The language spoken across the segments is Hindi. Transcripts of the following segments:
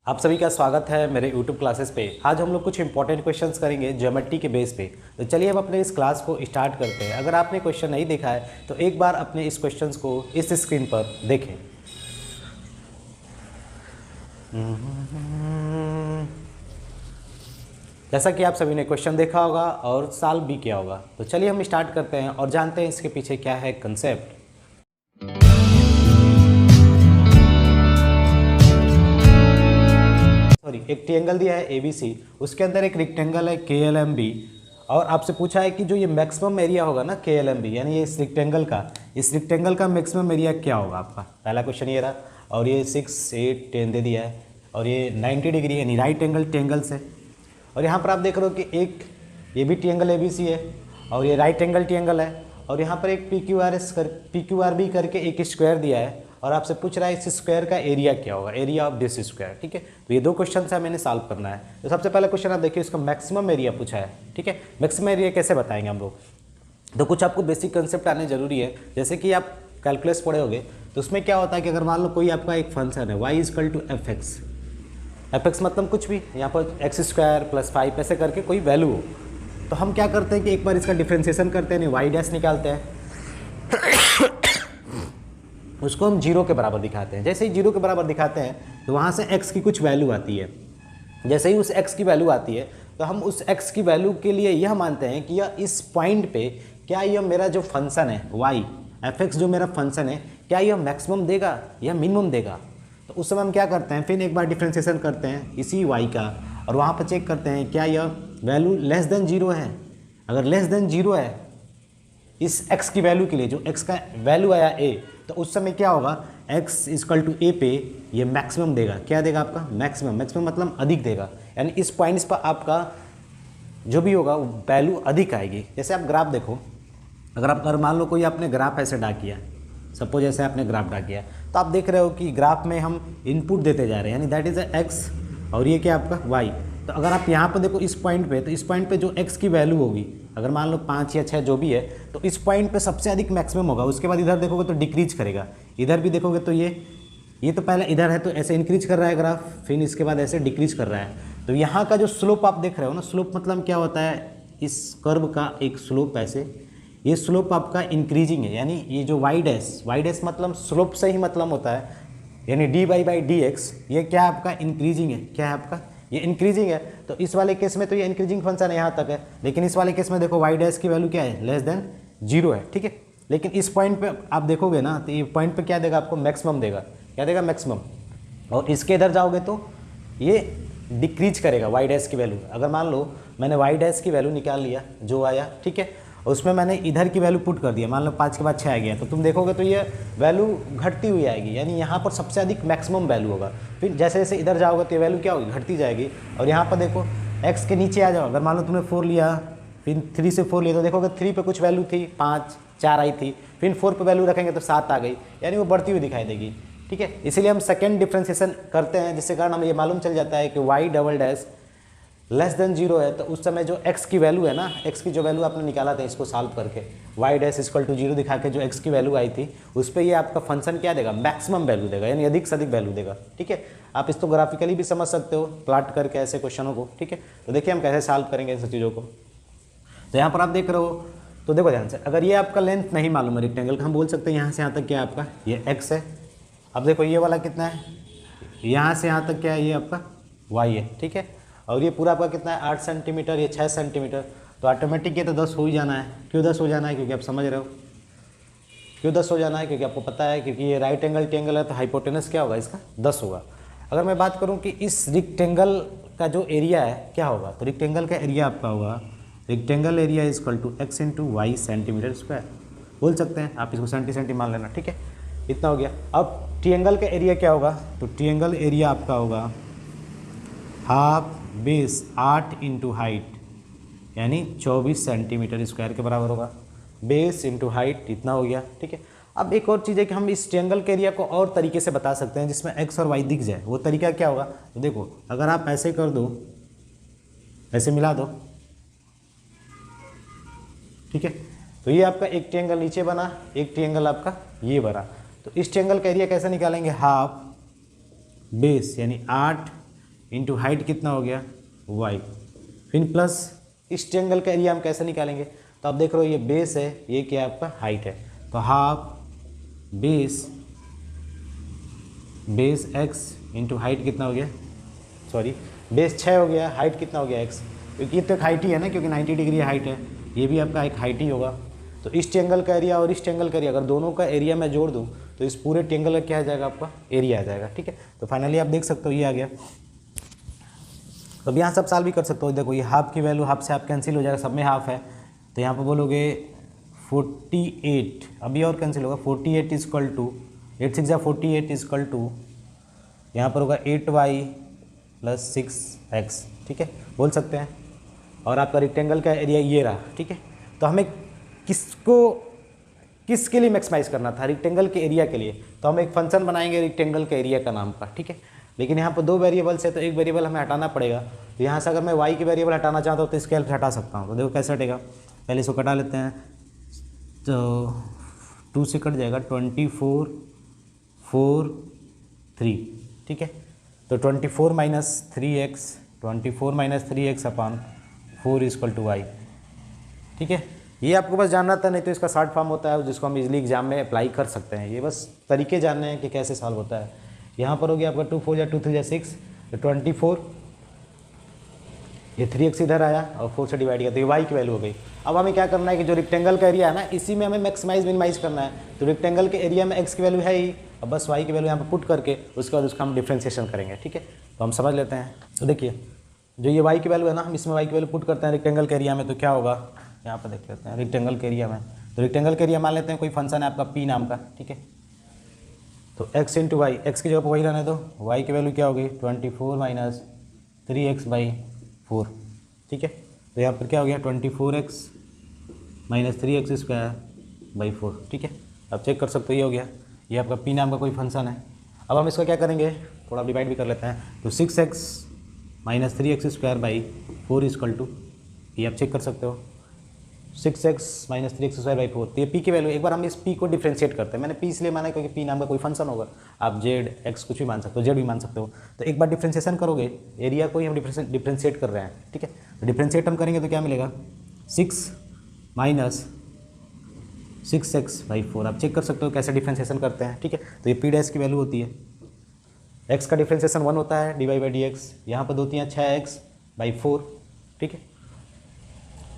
आप सभी का स्वागत है मेरे YouTube क्लासेस पे। आज हम लोग कुछ इंपॉर्टेंट क्वेश्चंस करेंगे ज्योमेट्री के बेस पे। तो चलिए हम अपने इस क्लास को स्टार्ट करते हैं। अगर आपने क्वेश्चन नहीं देखा है तो एक बार अपने इस क्वेश्चंस को इस स्क्रीन पर देखें। जैसा कि आप सभी ने क्वेश्चन देखा होगा और सॉल्व भी किया होगा। तो चलिए हम स्टार्ट करते हैं और जानते हैं इसके पीछे क्या है कंसेप्ट। सॉरी, एक ट्रायंगल दिया है ABC, उसके अंदर एक रेक्टेंगल है KLMB और आपसे पूछा है कि जो ये मैक्सिमम एरिया होगा ना KLMB, यानी ये इस रेक्टेंगल का मैक्सिमम एरिया क्या होगा आपका। पहला क्वेश्चन ये रहा और ये 6, 8, 10 दे दिया है और ये 90 डिग्री यानी राइट एंगल ट्रायंगल्स है। और यहाँ पर आप देख रहे हो कि एक ये भी ट्रायंगल ABC है और ये राइट एंगल ट्रायंगल है और यहाँ पर एक PQRB करके एक स्क्वायर दिया है और आपसे पूछ रहा है इस स्क्वायर का एरिया क्या होगा, एरिया ऑफ दिस स्क्वायर। ठीक है, तो ये दो क्वेश्चन है, मैंने सॉल्व करना है। तो सबसे पहला क्वेश्चन आप देखिए, इसका मैक्सिमम एरिया पूछा है। ठीक है, मैक्सिमम एरिया कैसे बताएंगे हम लोग, तो कुछ आपको बेसिक कंसेप्ट आने जरूरी है। जैसे कि आप कैलकुलस पढ़े होगे तो उसमें क्या होता है कि अगर मान लो कोई आपका एक फंक्शन है y = fx मतलब कुछ भी, यहाँ पर x² + 5 ऐसे करके कोई वैल्यू हो, तो हम क्या करते हैं कि एक बार इसका डिफ्रेंसिएशन करते हैं, y' निकालते हैं, उसको हम 0 के बराबर दिखाते हैं। जैसे ही 0 के बराबर दिखाते हैं तो वहाँ से x की कुछ वैल्यू आती है। जैसे ही उस x की वैल्यू आती है तो हम उस x की वैल्यू के लिए यह मानते हैं कि यह इस पॉइंट पे क्या यह मेरा जो फंक्शन है y fx जो मेरा फंक्शन है क्या यह मैक्सिमम देगा या मिनिमम देगा। तो उस समय हम क्या करते हैं, फिर एक बार डिफ्रेंसिएशन करते हैं इसी y का और वहाँ पर चेक करते हैं क्या यह वैल्यू लेस देन 0 है। अगर लेस देन 0 है इस x की वैल्यू के लिए, जो x का वैल्यू आया a, तो उस समय क्या होगा, x = a पे ये मैक्सिमम देगा। क्या देगा आपका मैक्सिमम मतलब अधिक देगा, यानी इस पॉइंट्स पर आपका जो भी होगा वैल्यू अधिक आएगी। जैसे आप ग्राफ देखो, अगर मान लो कोई आपने ग्राफ ऐसे ड्रा किया, सपोज ऐसे आपने ग्राफ ड्रा किया, तो आप देख रहे हो कि ग्राफ में हम इनपुट देते जा रहे हैं, यानी दैट इज़ x और ये क्या आपका y। तो अगर आप यहाँ पर देखो इस पॉइंट पे, तो इस पॉइंट पे जो x की वैल्यू होगी, अगर मान लो 5 या 6 जो भी है, तो इस पॉइंट पे सबसे अधिक मैक्सिमम होगा। उसके बाद इधर देखोगे तो डिक्रीज करेगा, इधर भी देखोगे तो ये तो पहले इधर है तो ऐसे इंक्रीज कर रहा है ग्राफ, फिर इसके बाद ऐसे डिक्रीज कर रहा है। तो यहाँ का जो स्लोप आप देख रहे हो ना, स्लोप मतलब क्या होता है, इस कर्व का एक स्लोप ऐसे, ये स्लोप आपका इंक्रीजिंग है, यानी ये जो y' मतलब स्लोप से ही मतलब होता है, यानी dy/dx ये क्या आपका इंक्रीजिंग है। क्या है आपका, ये इंक्रीजिंग है। तो इस वाले केस में तो ये इंक्रीजिंग फंक्शन है यहाँ तक है, लेकिन इस वाले केस में देखो y' की वैल्यू क्या है, लेस देन 0 है। ठीक है, लेकिन इस पॉइंट पे आप देखोगे ना, तो ये पॉइंट पे क्या देगा आपको, मैक्सिमम देगा। क्या देगा, मैक्सिमम। और इसके इधर जाओगे तो ये डिक्रीज करेगा y' की वैल्यू। अगर मान लो मैंने y' की वैल्यू निकाल लिया जो आया, ठीक है, उसमें मैंने इधर की वैल्यू पुट कर दिया, मान लो 5 के बाद 6 आ गया, तो तुम देखोगे तो ये वैल्यू घटती हुई आएगी, यानी यहाँ पर सबसे अधिक मैक्सिमम वैल्यू होगा। फिर जैसे जैसे इधर जाओगे तो ये वैल्यू क्या होगी, घटती जाएगी। और यहाँ पर देखो x के नीचे आ जाओ, अगर मान लो तुमने 4 लिया, फिर 3 से 4 लिया, तो देखोगे 3 पे कुछ वैल्यू थी, 5, 4 आई थी, फिर 4 पे वैल्यू रखेंगे तो 7 आ गई, यानी वो बढ़ती हुई दिखाई देगी। ठीक है, इसीलिए हम सेकेंड डिफ्रेंसिएशन करते हैं, जिसके कारण हमें ये मालूम चल जाता है कि y' लेस देन 0 है। तो उस समय जो x की वैल्यू है ना, x की जो वैल्यू आपने निकाला था इसको सॉल्व करके, y' = 0 दिखा के जो x की वैल्यू आई थी, उस पर ये आपका फंक्शन क्या देगा, मैक्सिमम वैल्यू देगा, यानी अधिक से अधिक वैल्यू देगा। ठीक है, आप इसको ग्राफिकली भी समझ सकते हो, प्लॉट करके ऐसे क्वेश्चनों को। ठीक है, तो देखिए हम कैसे सॉल्व करेंगे इन सब चीज़ों को। तो यहाँ पर आप देख रहे हो, तो देखो ध्यान से, अगर ये आपका लेंथ नहीं मालूम है रेक्टेंगल का, हम बोल सकते हैं यहाँ से यहाँ तक क्या है आपका, ये x है। अब देखो ये वाला कितना है, यहाँ से यहाँ तक क्या है, ये आपका y है। ठीक है, और ये पूरा आपका कितना है, 8 सेंटीमीटर, ये 6 सेंटीमीटर। तो ऑटोमेटिक ये तो 10 हो ही जाना है। क्यों 10 हो जाना है, क्योंकि आप समझ रहे हो क्यों 10 हो जाना है, क्योंकि आपको पता है, क्योंकि ये राइट एंगल ट्रायंगल है तो हाइपोटेनस क्या होगा इसका, 10 होगा। अगर मैं बात करूँ कि इस रेक्टेंगल का जो एरिया है क्या होगा, तो रेक्टेंगल का एरिया आपका होगा, rectangle area = x × y cm², बोल सकते हैं आप, इसको सेंटी मान लेना। ठीक है, इतना हो गया। अब ट्रायंगल का एरिया क्या होगा, तो ट्रायंगल एरिया आपका होगा हाफ बेस 8 × हाइट, यानी 24 सेंटीमीटर² के बराबर होगा। बेस इंटू हाइट इतना हो गया। ठीक है, अब एक और चीज़ है कि हम इस ट्रायंगल के एरिया को और तरीके से बता सकते हैं जिसमें x और y दिख जाए। वो तरीका क्या होगा, तो देखो अगर आप ऐसे कर दो, ऐसे मिला दो, ठीक है, तो ये आपका एक ट्रायंगल नीचे बना, एक ट्रायंगल आपका ये बना। तो इस ट्रायंगल का एरिया कैसे निकालेंगे, हाफ बेस यानी 8 इंटू हाइट कितना हो गया y, फिर प्लस इस ट्रायंगल का एरिया हम कैसे निकालेंगे, तो आप देख रहे हो ये बेस है, ये क्या आपका हाइट है, तो half base x into height कितना हो गया, सॉरी बेस 6 हो गया, हाइट कितना हो गया x, क्योंकि ये तो एक हाइट ही है ना, क्योंकि 90 डिग्री हाइट है, ये भी आपका एक हाइट ही होगा। तो इस ट्रायंगल का एरिया और इस ट्रायंगल का एरिया, अगर दोनों का एरिया मैं जोड़ दूं तो इस पूरे ट्रायंगल का क्या आ जाएगा, आपका एरिया आ जाएगा। ठीक है, तो फाइनली आप देख सकते हो ये आ गया। तो अब यहाँ सब साल भी कर सकते हो, देखो ये हाफ की वैल्यू हाफ से आप कैंसिल हो जाएगा, सब में हाफ है, तो यहाँ पर बोलोगे 48, अभी और कैंसिल होगा, 48 इजकल टू 8 6 48 इजकल टू यहाँ पर होगा 8y प्लस 6x। ठीक है, बोल सकते हैं। और आपका रेक्टेंगल का एरिया ये रहा। ठीक है, तो हमें किसके लिए मैक्सिमाइज़ करना था, रेक्टेंगल के एरिया के लिए, तो हम एक फंक्शन बनाएंगे रेक्टेंगल के एरिया का नाम का। ठीक है, लेकिन यहाँ पर 2 वेरिएबल्स है, तो एक वेरिएबल हमें हटाना पड़ेगा। तो यहाँ से अगर मैं y की वेरिएबल हटाना चाहता हूँ तो इसके हेल्प से हटा सकता हूँ। तो देखो कैसे हटेगा, पहले इसको कटा लेते हैं, तो 2 से कट जाएगा, 24 4 3। ठीक है, तो 24 minus 3x upon 4 equal to y। ठीक है, ये आपको बस जानना था, नहीं तो इसका शॉर्ट फॉर्म होता है जिसको हम इजीली एग्जाम में अप्लाई कर सकते हैं। ये बस तरीके जानने हैं कि कैसे सॉल्व होता है। यहाँ पर हो गया आपका 2 4 या 2 3 या 6, तो 24, ये 3x इधर आया और 4 से डिवाइड किया, तो ये y की वैल्यू हो गई। अब हमें क्या करना है कि जो रेक्टेंगल का एरिया है ना, इसी में हमें मैक्सिमाइज मिनिमाइज करना है। तो रेक्टेंगल के एरिया में x की वैल्यू है ही, अब बस y की वैल्यू यहाँ पर पुट करके उसके बाद उसका हम डिफ्रेंशिएशन करेंगे। ठीक है, तो हम समझ लेते हैं। तो देखिए जो ये y की वैल्यू है ना, हम इसमें y की वैल्यू पुट करते हैं रेक्टेंगल के एरिया में, तो क्या होगा, यहाँ पर देख लेते हैं रेक्टेंगल के एरिया में। तो रेक्टेंगल के एरिया मान लेते हैं कोई फंक्शन है आपका p नाम का। ठीक है, तो x इंटू वाई, एक्स की जगह पर वही रहने दो, y की वैल्यू क्या होगी 24 माइनस 3x/4। ठीक है, तो यहाँ पर क्या हो गया 24x minus 3x square by 4। ठीक है, अब चेक कर सकते हो, ये हो गया, ये आपका p नाम का कोई फंक्शन है। अब हम इसका क्या करेंगे, थोड़ा डिवाइड भी कर लेते हैं, तो 6x minus 3x square by 4 equal to, ये आप चेक कर सकते हो, 6x minus 3x square by 4। तो ये p की वैल्यू, एक बार हम इस p को डिफ्रेंशिएट करते हैं। मैंने p इसलिए माना क्योंकि p नाम का कोई फंक्शन होगा, आप z x कुछ भी मान सकते हो, z भी मान सकते हो। तो एक बार डिफ्रेंशिएशन करोगे, एरिया को ही हम डिफ्रेंशिएट कर रहे हैं। ठीक है, तो डिफ्रेंशिएट हम करेंगे तो क्या मिलेगा, 6 माइनस 6x बाई 4। आप चेक कर सकते हो कैसे डिफ्रेंशिएशन करते हैं। ठीक है, तो ये p डैश की वैल्यू होती है, x का डिफ्रेंशिएशन 1 होता है dy बाई डी एक्स, यहाँ पर होती हैं 6x बाई 4। ठीक है,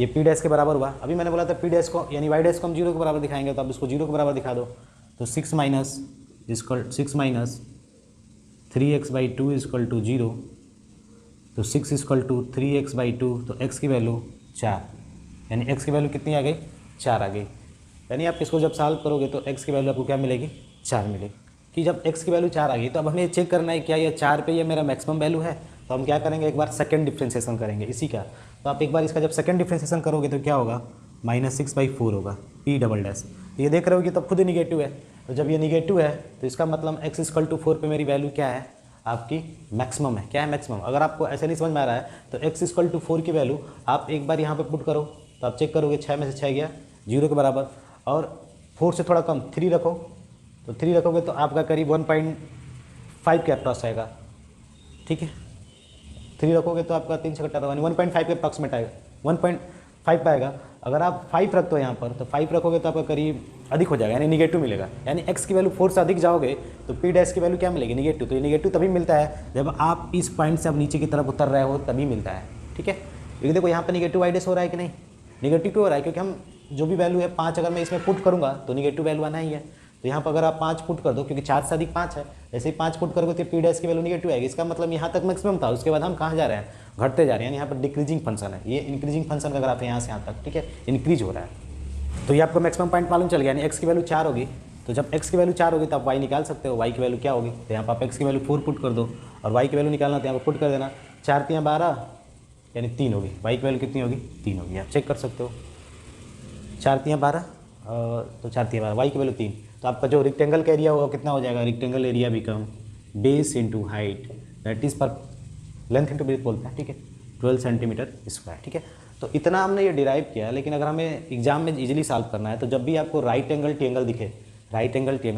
ये p डैश के बराबर हुआ। अभी मैंने बोला था p डैश को यानी y डैश को हम 0 के बराबर दिखाएंगे, तो अब इसको 0 के बराबर दिखा दो, तो 6 minus 3x by 2 is equal to 0, तो 6 इजकल टू 3x बाई 2, तो x की वैल्यू 4, यानी x की वैल्यू कितनी आ गई, 4 आ गई। यानी आप इसको जब सॉल्व करोगे तो x की वैल्यू आपको क्या मिलेगी, 4 मिलेगी। कि जब x की वैल्यू 4 आ गई, तो अब हमें चेक करना है क्या ये 4 पे ये मेरा मैक्सिमम वैल्यू है। तो हम क्या करेंगे, एक बार सेकंड डिफ्रेंशिएशन करेंगे इसी का। तो आप एक बार इसका जब सेकंड डिफ्रेंशिएशन करोगे तो क्या होगा, -6/4 होगा p डबल डैश। ये देख रहे हो कि तब खुद ही निगेटिव है, तो जब ये निगेटिव है तो इसका मतलब x इक्वल टू 4 पे मेरी वैल्यू क्या है, आपकी मैक्सिमम है। क्या है, मैक्सिमम। अगर आपको ऐसे नहीं समझ में आ रहा है तो x इक्वल टू 4 की वैल्यू आप एक बार यहाँ पे पुट करो, तो आप चेक करोगे 6 में से 6 गया 0 के बराबर, और 4 से थोड़ा कम 3 रखो, तो 3 रखोगे तो आपका करीब 1.5 के अप्रॉक्स आएगा। ठीक है, 3 रखोगे तो आपका 3 से कटा 1.5 के अप्रॉक्सीमेट आएगा, 1.5 पाएगा। अगर आप 5 रखते हो यहाँ पर, तो 5 रखोगे तो आपका करीब अधिक हो जाएगा, यानी निगेटिव मिलेगा। यानी x की वैल्यू 4 से अधिक जाओगे तो p डैश की वैल्यू क्या मिलेगी, निगेटिव। तो ये निगेटिव तभी मिलता है जब आप इस पॉइंट से अब नीचे की तरफ उतर रहे हो, तभी मिलता है। ठीक है, क्योंकि देखो यहाँ पर निगेटिव y डैश हो रहा है कि नहीं, निगेटिव क्यों हो रहा है, क्योंकि हम जो भी वैल्यू है 5 अगर मैं इसमें पुट करूँगा तो निगेटिव वैल्यू आना ही है। तो यहाँ पर अगर आप 5 पुट कर दो, क्योंकि 4 से अधिक 5 है, जैसे ही 5 पुट करोगे तो p डैश की वैल्यू निगेटिव आएगी। इसका मतलब यहाँ तक मैक्सिमम था, उसके बाद हम कहाँ जा रहे हैं, घटते जा रहे हैं। यहाँ पर डिक्रीजिंग फंक्शन है, ये इंक्रीजिंग फंक्शन का ग्राफ है यहाँ से यहाँ तक। ठीक है, इंक्रीज हो रहा है। तो ये आपको मैक्सिमम पॉइंट मालूम चल गया, यानी x की वैल्यू 4 होगी। तो जब x की वैल्यू 4 होगी तो आप y निकाल सकते हो, y की वैल्यू क्या होगी। तो यहाँ पर आप x की वैल्यू 4 पुट कर दो और y की वैल्यू निकालना, तो यहाँ पर पुट कर देना, 4 × 12 यानी 3 होगी। y की वैल्यू कितनी होगी, 3 होगी। आप चेक कर सकते हो, 4 × 12 तो 4 × 12, y की वैल्यू 3। तो आपका जो रेक्टेंगल का एरिया होगा कितना हो जाएगा, rectangle area become base into height, that is पर लेंथ इंटू ब्रेथ बोलते हैं। ठीक है, 12 सेंटीमीटर स्क्वायर। ठीक है, तो इतना हमने ये डिराइव किया, लेकिन अगर हमें एग्जाम में इजीली सॉल्व करना है तो जब भी आपको राइट एंगल ट्रायंगल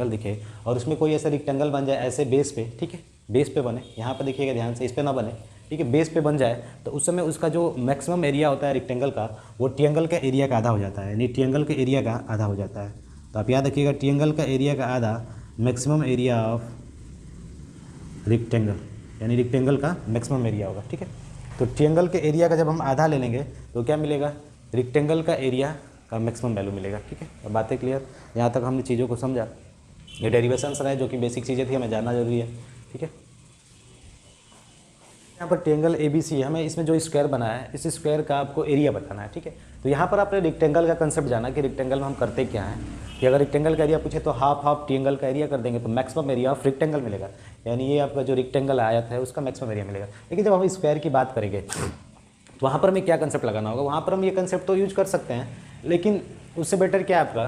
दिखे और उसमें कोई ऐसा रेक्टेंगल बन जाए ऐसे बेस पे, ठीक है, बेस पे बने, यहाँ पे देखिएगा ध्यान से, इस पे ना बने, ठीक है, बेस पे बन जाए तो उस समय उसका जो मैक्सिमम एरिया होता है रेक्टेंगल का वो ट्रायंगल का एरिया का आधा हो जाता है, यानी ट्रायंगल के एरिया का आधा हो जाता है। तो आप याद रखिएगा ट्रायंगल का एरिया का आधा मैक्सिमम एरिया ऑफ रेक्टेंगल, यानी रेक्टेंगल का मैक्सिमम एरिया होगा, ठीक है। तो ट्रायंगल के एरिया का जब हम आधा ले लेंगे तो क्या मिलेगा, रेक्टेंगल का एरिया का मैक्सिमम वैल्यू मिलेगा, ठीक है। अब बातें क्लियर, यहाँ तक हमने चीज़ों को समझा। ये डेरिवेशंस रहे जो कि बेसिक चीज़ें थी, हमें जानना जरूरी है, ठीक है। यहाँ पर ट्रायंगल ABC है, हमें इसमें जो स्क्वायर बना है इस स्क्वायर का आपको एरिया बताना है, ठीक है। तो यहाँ पर आपने रेक्टेंगल का कंसेप्ट जाना कि रेक्टेंगल में हम करते क्या हैं, कि अगर रेक्टेंगल का एरिया पूछे तो हाफ ट्रायंगल का एरिया कर देंगे तो मैक्सिमम एरिया ऑफ रेक्टेंगल मिलेगा, यानी ये आपका जो रेक्टेंगल आयत है उसका मैक्सिमम एरिया मिलेगा। लेकिन जब हम स्क्वायर की बात करेंगे तो वहाँ पर हमें क्या कंसेप्ट लगाना होगा, वहाँ पर हम ये कंसेप्ट तो यूज कर सकते हैं, लेकिन उससे बेटर क्या है आपका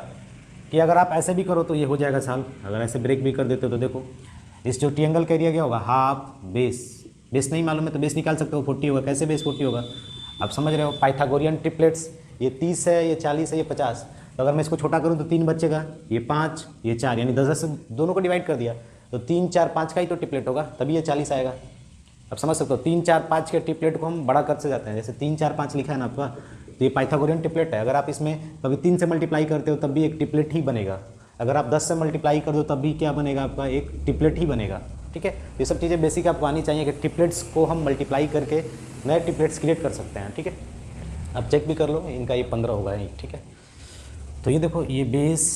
कि अगर आप ऐसे भी करो तो ये हो जाएगा साल, अगर ऐसे ब्रेक भी कर देते हो तो देखो इस जो ट्रायंगल का एरिया क्या होगा, हाफ बेस नहीं मालूम है तो बेस निकाल सकते हो, 40 होगा। कैसे बेस 40 होगा, आप समझ रहे हो, पाइथागोरियन ट्रिपलेट्स, ये 30 है, ये 40 है, ये 50, तो अगर मैं इसको छोटा करूँ तो 3 बचेगा, ये 5 ये 4, यानी 10 से दोनों को डिवाइड कर दिया तो 3 4 5 का ही तो ट्रिपलेट होगा, तभी ये 40 आएगा। आप समझ सकते हो 3 4 5 के ट्रिपलेट को हम बड़ा करते जाते हैं, जैसे 3 4 5 लिखा है ना आपका, तो ये पाइथागोरियन ट्रिपलेट है। अगर आप इसमें कभी 3 से मल्टीप्लाई करते हो तब भी एक ट्रिपलेट ही बनेगा, अगर आप 10 से मल्टीप्लाई कर दो तब भी क्या बनेगा आपका, एक ट्रिपलेट ही बनेगा, ठीक है। ये सब चीज़ें बेसिक आपको आनी चाहिए कि ट्रिपलेट्स को हम मल्टीप्लाई करके नए ट्रिपलेट्स क्रिएट कर सकते हैं, ठीक है। आप चेक भी कर लो, इनका ये 15 होगा ही, ठीक है। तो ये देखो ये बेस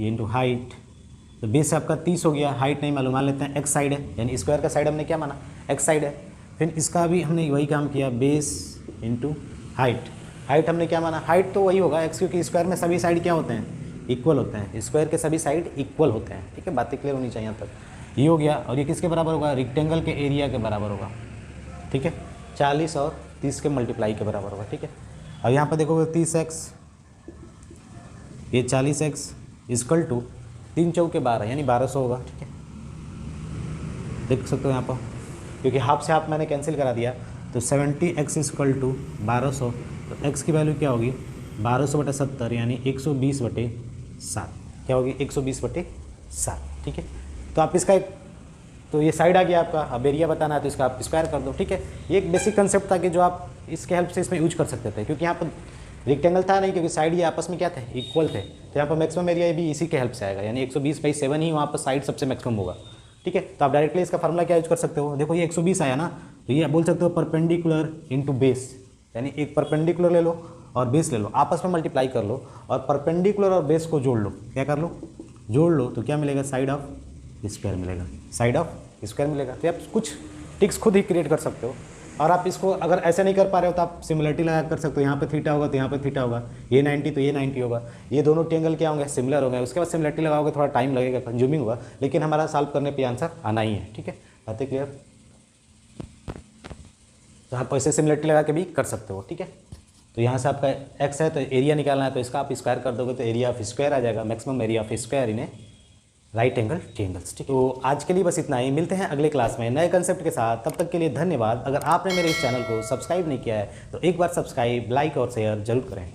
ये इंटू हाइट, तो बेस आपका 30 हो गया, हाइट नहीं मालूम, मान लेते हैं एक्स साइड है, यानी स्क्वायर का साइड हमने क्या माना, एक्स साइड है। फिर इसका भी हमने वही काम किया, बेस इंटू हाइट हमने क्या माना, हाइट तो वही होगा एक्स, क्योंकि स्क्वायर में सभी साइड क्या होते हैं, इक्वल होते हैं, स्क्वायर के सभी साइड इक्वल होते हैं, ठीक है। बातें क्लियर होनी चाहिए यहाँ तक। ये हो गया, और ये किसके बराबर होगा, रेक्टेंगल के एरिया के बराबर होगा, ठीक है। 40 और 30 के मल्टीप्लाई के बराबर होगा, ठीक है। अब यहाँ पर देखोगे 30x, ये 40x इक्वल टू 3 चौके 12, यानी 1200 होगा, ठीक है। देख सकते हो यहाँ पर, क्योंकि हाफ से हाफ मैंने कैंसिल करा दिया, तो 70x इक्वल टू 1200, तो x की वैल्यू क्या होगी, 1200/70, यानी 120/7, क्या होगी 120/7, ठीक है। तो आप इसका एक, तो ये साइड आ गया आपका, अब एरिया बताना है तो इसका आप स्क्वायर कर दो, ठीक है। ये एक बेसिक कंसेप्ट था कि जो आप इसके हेल्प से इसमें यूज कर सकते थे, क्योंकि यहाँ पर रेक्टेंगल था नहीं, क्योंकि साइड ये आपस में क्या थे, इक्वल थे, तो यहाँ पर मैक्सिमम एरिया भी इसी के हेल्प से आएगा, यानी 120/7 ही वहाँ पर साइड सबसे मैक्सिमम होगा, ठीक है। तो आप डायरेक्टली इसका फार्मूला क्या यूज कर सकते हो, देखो ये 120 आया ना, तो ये बोल सकते हो परपेंडिकुलर इंटू बेस, यानी एक परपेंडिकुलर ले लो और बेस ले लो, आपस में मल्टीप्लाई कर लो और परपेंडिकुलर और बेस को जोड़ लो, क्या कर लो, जोड़ लो, तो क्या मिलेगा, साइड ऑफ स्क्वायर मिलेगा, साइड ऑफ स्क्वायर मिलेगा। तो आप कुछ टिक्स खुद ही क्रिएट कर सकते हो, और आप इसको अगर ऐसे नहीं कर पा रहे हो तो आप सिमिलरिटी लगा कर सकते हो, यहाँ पे थीटा होगा तो यहाँ पे थीटा होगा, ये 90 तो ये 90 होगा, ये दोनों ट्रायंगल क्या होंगे, सिमिलर होंगे। उसके बाद सिमिलरिटी लगाओगे, थोड़ा टाइम लगेगा, कंज्यूमिंग होगा, लेकिन हमारा सॉल्व करने पे आंसर आना ही है, ठीक है। बातें क्लियर, तो आप ऐसे सिमिलरिटी लगा के भी कर सकते हो, ठीक है। तो यहाँ से आपका एक्स है तो एरिया निकालना है, तो इसका आप स्क्वायर कर दोगे तो एरिया ऑफ स्क्वायर आ जाएगा, maximum area of square in right angle triangles, ठीक है। तो आज के लिए बस इतना ही, मिलते हैं अगले क्लास में नए कंसेप्ट के साथ, तब तक के लिए धन्यवाद। अगर आपने मेरे इस चैनल को सब्सक्राइब नहीं किया है तो एक बार सब्सक्राइब, लाइक और शेयर जरूर करें।